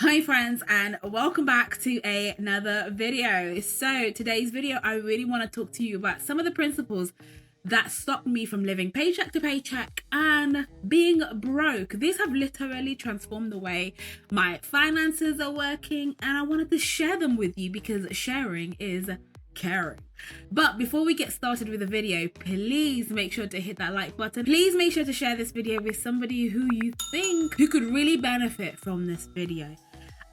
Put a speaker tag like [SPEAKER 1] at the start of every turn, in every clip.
[SPEAKER 1] Hi friends, and welcome back to another video. So today's video, I really want to talk to you about some of the principles that stopped me from living paycheck to paycheck and being broke. These have literally transformed the way my finances are working, and I wanted to share them with you because sharing is caring. But before we get started with the video, please make sure to hit that like button. Please make sure to share this video with somebody who you think who could really benefit from this video.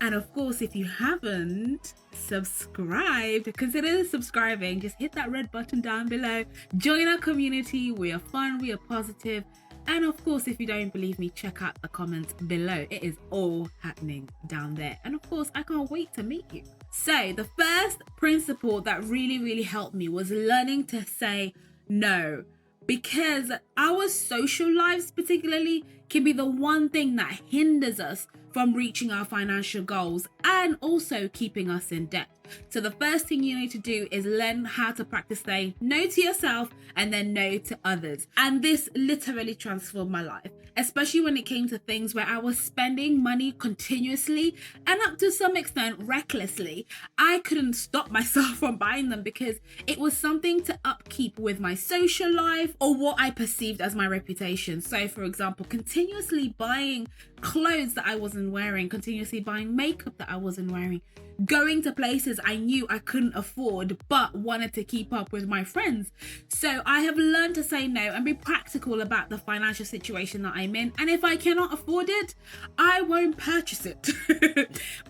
[SPEAKER 1] And of course, if you haven't subscribed, consider subscribing. Just hit that red button down below. Join our community. We are fun, we are positive. And of course, if you don't believe me, check out the comments below. It is all happening down there. And of course, I can't wait to meet you. So the first principle that really helped me was learning to say no. Because our social lives particularly can be the one thing that hinders us from reaching our financial goals and also keeping us in debt. So the first thing you need to do is learn how to practice saying no to yourself and then no to others. And this literally transformed my life, especially when it came to things where I was spending money continuously and up to some extent recklessly. I couldn't stop myself from buying them because it was something to upkeep with my social life or what I perceived as my reputation. So for example, continuously buying clothes that I wasn't wearing, continuously buying makeup that I wasn't wearing, going to places I knew I couldn't afford but wanted to keep up with my friends. So I have learned to say no and be practical about the financial situation that I'm in, and if I cannot afford it, I won't purchase it.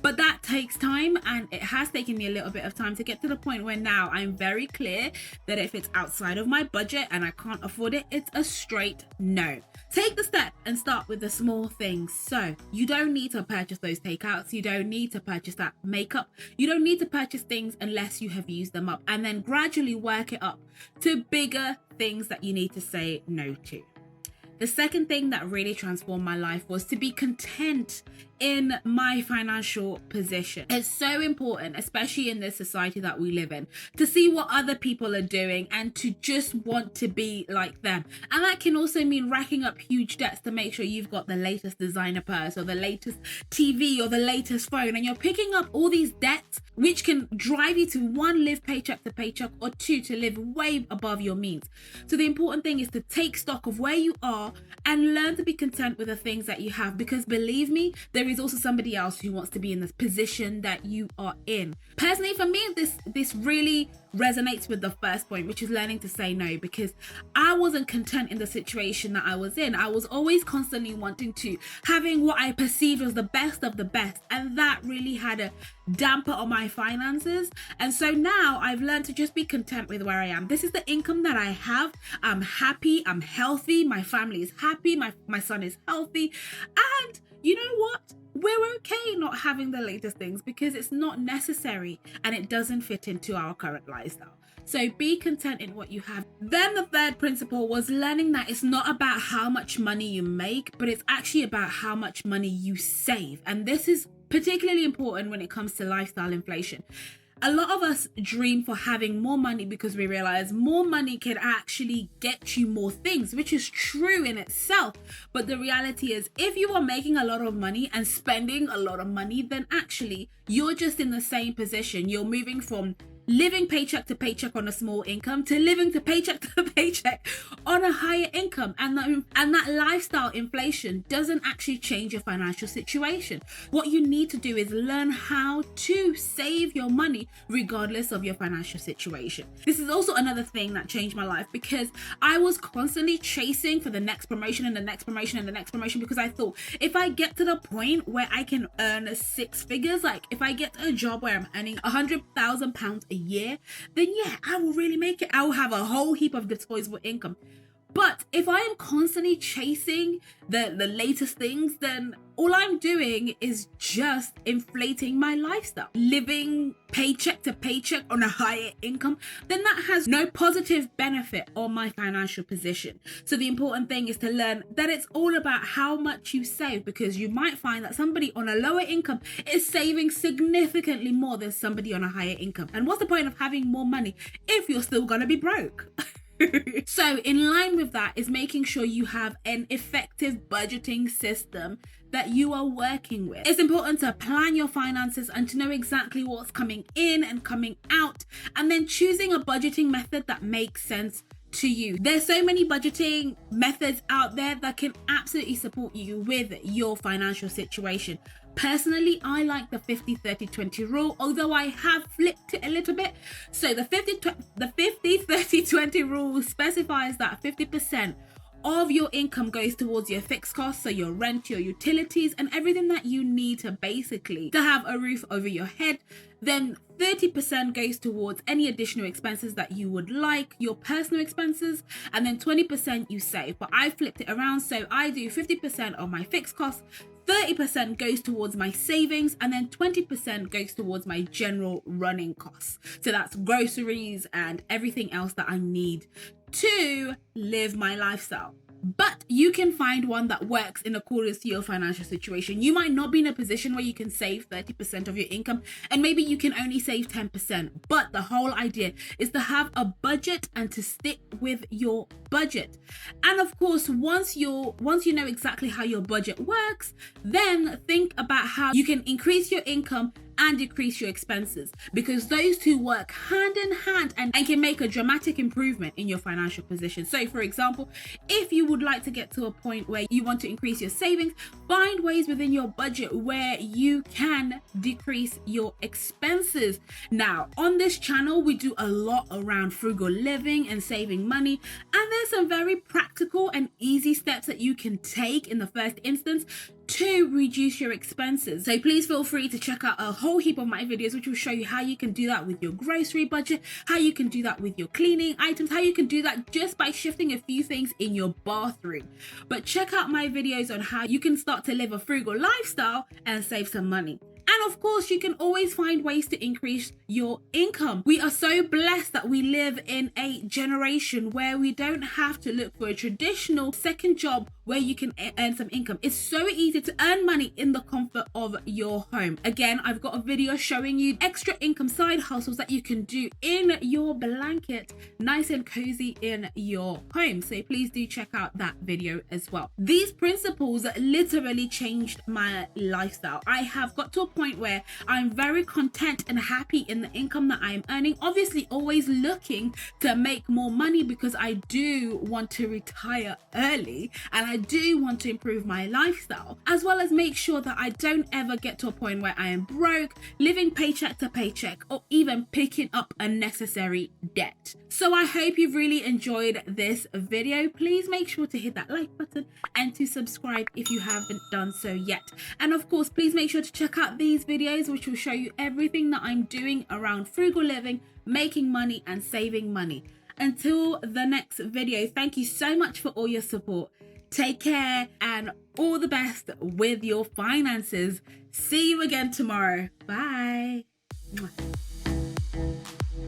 [SPEAKER 1] But that takes time, and it has taken me a little bit of time to get to the point where now I'm very clear that if it's outside of my budget and I can't afford it, it's a straight no. Take the step and start with the small things. So you don't need to purchase those takeouts, you don't need to purchase that makeup, you don't need to purchase things unless you have used them up, and then gradually work it up to bigger things that you need to say no to. The second thing that really transformed my life was to be content in my financial position. It's so important, especially in this society that we live in, to see what other people are doing and to just want to be like them. And that can also mean racking up huge debts to make sure you've got the latest designer purse or the latest TV or the latest phone, and you're picking up all these debts which can drive you to one, live paycheck to paycheck, or two, to live way above your means. So the important thing is to take stock of where you are and learn to be content with the things that you have, because believe me, there is also somebody else who wants to be in this position that you are in. Personally, for me, this really resonates with the first point, which is learning to say no, because I wasn't content in the situation that I was in. I was always constantly wanting to having what I perceived was the best of the best, and that really had a damper on my finances. And so now I've learned to just be content with where I am. This is the income that I have. I'm happy, I'm healthy, my family is happy, my son is healthy, and you know what? We're okay not having the latest things because it's not necessary and it doesn't fit into our current lifestyle. So be content in what you have. Then the third principle was learning that it's not about how much money you make, but it's actually about how much money you save. And this is particularly important when it comes to lifestyle inflation. A lot of us dream for having more money because we realize more money can actually get you more things, which is true in itself. But the reality is, if you are making a lot of money and spending a lot of money, then actually you're just in the same position. You're moving from living paycheck to paycheck on a small income to living to paycheck on a higher income, and that lifestyle inflation doesn't actually change your financial situation. What you need to do is learn how to save your money regardless of your financial situation. This is also another thing that changed my life, because I was constantly chasing for the next promotion and the next promotion and the next promotion, because I thought if I get to the point where I can earn six figures, like if I get a job where I'm earning £100,000 a year, then yeah, I will really make it. I will have a whole heap of disposable income. But if I am constantly chasing the latest things, then all I'm doing is just inflating my lifestyle. Living paycheck to paycheck on a higher income, then that has no positive benefit on my financial position. So the important thing is to learn that it's all about how much you save, because you might find that somebody on a lower income is saving significantly more than somebody on a higher income. And what's the point of having more money if you're still gonna be broke? So in line with that is making sure you have an effective budgeting system that you are working with. It's important to plan your finances and to know exactly what's coming in and coming out, and then choosing a budgeting method that makes sense to you. There's so many budgeting methods out there that can absolutely support you with your financial situation. Personally, I like the 50-30-20 rule, although I have flipped it a little bit. So the 50-30-20 rule specifies that 50% of your income goes towards your fixed costs, so your rent, your utilities, and everything that you need to basically to have a roof over your head. Then 30% goes towards any additional expenses that you would like, your personal expenses, and then 20% you save. But I flipped it around, so I do 50% of my fixed costs, 30% goes towards my savings, and then 20% goes towards my general running costs. So that's groceries and everything else that I need to live my lifestyle. But you can find one that works in accordance to your financial situation. You might not be in a position where you can save 30% of your income, and maybe you can only save 10%. But the whole idea is to have a budget and to stick with your budget. And of course, once you know exactly how your budget works, then think about how you can increase your income and decrease your expenses, because those two work hand in hand and can make a dramatic improvement in your financial position. So for example, if you would like to get to a point where you want to increase your savings, find ways within your budget where you can decrease your expenses. Now, on this channel, we do a lot around frugal living and saving money, and there's some very practical and easy steps that you can take in the first instance to reduce your expenses. So please feel free to check out a whole heap of my videos which will show you how you can do that with your grocery budget, how you can do that with your cleaning items, how you can do that just by shifting a few things in your bathroom. But check out my videos on how you can start to live a frugal lifestyle and save some money. And of course, you can always find ways to increase your income. We are so blessed that we live in a generation where we don't have to look for a traditional second job where you can earn some income. It's so easy to earn money in the comfort of your home. Again, I've got a video showing you extra income side hustles that you can do in your blanket, nice and cozy in your home. So please do check out that video as well. These principles literally changed my lifestyle. I have got to a point where I'm very content and happy in the income that I'm earning. Obviously, always looking to make more money because I do want to retire early and I do want to improve my lifestyle, as well as make sure that I don't ever get to a point where I am broke, living paycheck to paycheck, or even picking up unnecessary debt. So I hope you've really enjoyed this video. Please make sure to hit that like button and to subscribe if you haven't done so yet. And of course, please make sure to check out these videos which will show you everything that I'm doing around frugal living, making money and saving money. Until the next video, thank you so much for all your support. Take care and all the best with your finances. See you again tomorrow. Bye.